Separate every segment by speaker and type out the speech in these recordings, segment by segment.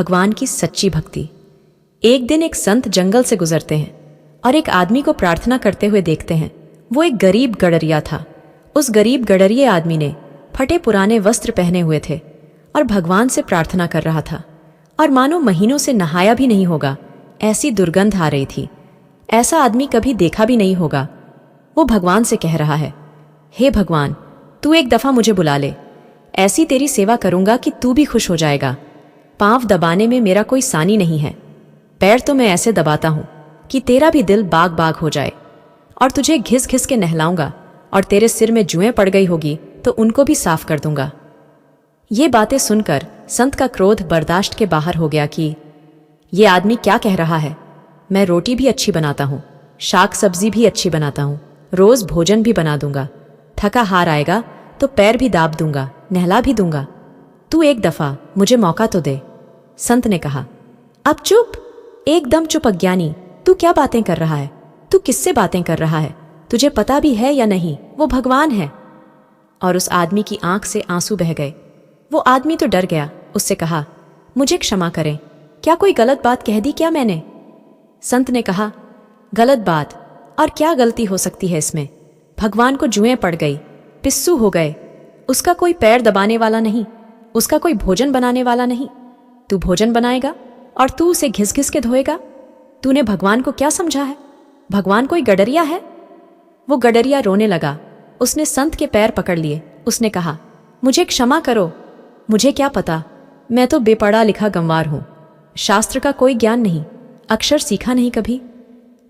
Speaker 1: भगवान की सच्ची भक्ति। एक दिन एक संत जंगल से गुजरते हैं और एक आदमी को प्रार्थना करते हुए देखते हैं। वो एक गरीब गडरिया था। उस गरीब गडरिये आदमी ने फटे पुराने वस्त्र पहने हुए थे और भगवान से प्रार्थना कर रहा था, और मानो महीनों से नहाया भी नहीं होगा, ऐसी दुर्गंध आ रही थी। ऐसा आदमी कभी देखा भी नहीं होगा। वो भगवान से कह रहा है, हे भगवान, तू एक दफ़ा मुझे बुला ले, ऐसी तेरी सेवा करूंगा कि तू भी खुश हो जाएगा। पांव दबाने में मेरा कोई सानी नहीं है, पैर तो मैं ऐसे दबाता हूं कि तेरा भी दिल बाग बाग हो जाए, और तुझे घिस घिस के नहलाऊंगा, और तेरे सिर में जुएं पड़ गई होगी तो उनको भी साफ कर दूंगा। ये बातें सुनकर संत का क्रोध बर्दाश्त के बाहर हो गया कि ये आदमी क्या कह रहा है। मैं रोटी भी अच्छी बनाता हूँ, शाक सब्जी भी अच्छी बनाता हूँ, रोज भोजन भी बना दूंगा, थका हार आएगा तो पैर भी दाब दूंगा, नहला भी दूंगा। तू एक दफा मुझे मौका तो दे। संत ने कहा, अब चुप, एकदम चुप अज्ञानी, तू क्या बातें कर रहा है? तू किससे बातें कर रहा है? तुझे पता भी है या नहीं वो भगवान है? और उस आदमी की आंख से आंसू बह गए। वो आदमी तो डर गया। उससे कहा, मुझे क्षमा करें, क्या कोई गलत बात कह दी क्या मैंने? संत ने कहा, गलत बात? और क्या गलती हो सकती है इसमें? भगवान को जुएं पड़ गई, पिस्सू हो गए, उसका कोई पैर दबाने वाला नहीं, उसका कोई भोजन बनाने वाला नहीं। तू भोजन बनाएगा और तू उसे घिस घिस के धोएगा? तूने भगवान को क्या समझा है? भगवान कोई गडरिया है? वो गडरिया रोने लगा। उसने संत के पैर पकड़ लिए। उसने कहा, मुझे क्षमा करो, मुझे क्या पता, मैं तो बेपढ़ा लिखा गंवार हूं, शास्त्र का कोई ज्ञान नहीं, अक्षर सीखा नहीं कभी।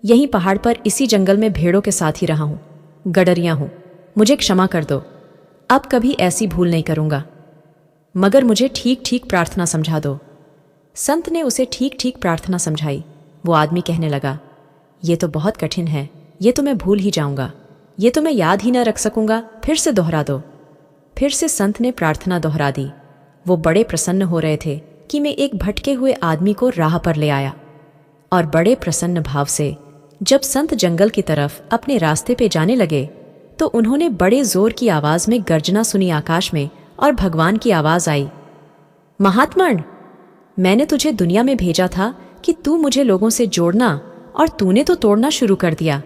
Speaker 1: यहीं पहाड़ पर इसी जंगल में भेड़ों के साथ ही रहा हूं, गडरिया हूं, मुझे क्षमा कर दो, अब कभी ऐसी भूल नहीं करूंगा, मगर मुझे ठीक ठीक प्रार्थना समझा दो। संत ने उसे ठीक ठीक प्रार्थना समझाई। वो आदमी कहने लगा, ये तो बहुत कठिन है, ये तो मैं भूल ही जाऊंगा, ये तो मैं याद ही न रख सकूंगा, फिर से दोहरा दो। फिर से संत ने प्रार्थना दोहरा दी। वो बड़े प्रसन्न हो रहे थे कि मैं एक भटके हुए आदमी को राह पर ले आया, और बड़े प्रसन्न भाव से जब संत जंगल की तरफ अपने रास्ते पे जाने लगे तो उन्होंने बड़े जोर की आवाज में गर्जना सुनी आकाश में, और भगवान की आवाज आई, महात्मन, मैंने तुझे दुनिया में भेजा था कि तू मुझे लोगों से जोड़ना, और तूने तो तोड़ना शुरू कर दिया।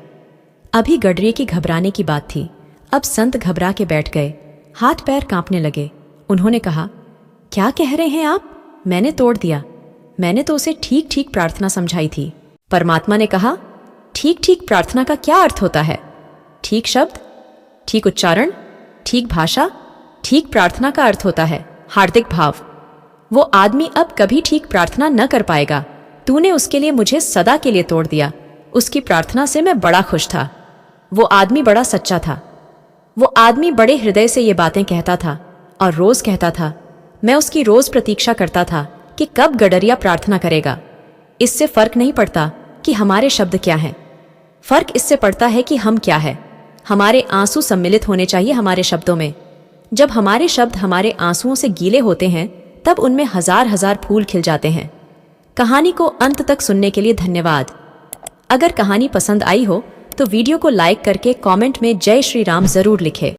Speaker 1: अभी गडरिये की घबराने की बात थी, अब संत घबरा के बैठ गए, हाथ पैर कांपने लगे। उन्होंने कहा, क्या कह रहे हैं आप? मैंने तोड़ दिया? मैंने तो उसे ठीक ठीक प्रार्थना समझाई थी। परमात्मा ने कहा, ठीक ठीक प्रार्थना का क्या अर्थ होता है? ठीक शब्द, ठीक उच्चारण, ठीक भाषा, ठीक प्रार्थना का अर्थ होता है हार्दिक भाव। वो आदमी अब कभी ठीक प्रार्थना न कर पाएगा। तूने उसके लिए मुझे सदा के लिए तोड़ दिया। उसकी प्रार्थना से मैं बड़ा खुश था। वो आदमी बड़ा सच्चा था। वो आदमी बड़े हृदय से ये बातें कहता था, और रोज कहता था। मैं उसकी रोज प्रतीक्षा करता था कि कब गडरिया प्रार्थना करेगा। इससे फर्क नहीं पड़ता कि हमारे शब्द क्या हैं, फर्क इससे पड़ता है कि हम क्या है। हमारे आंसू सम्मिलित होने चाहिए हमारे शब्दों में। जब हमारे शब्द हमारे आंसुओं से गीले होते हैं तब उनमें हजार हजार फूल खिल जाते हैं। कहानी को अंत तक सुनने के लिए धन्यवाद। अगर कहानी पसंद आई हो तो वीडियो को लाइक करके कमेंट में जय श्री राम जरूर लिखें।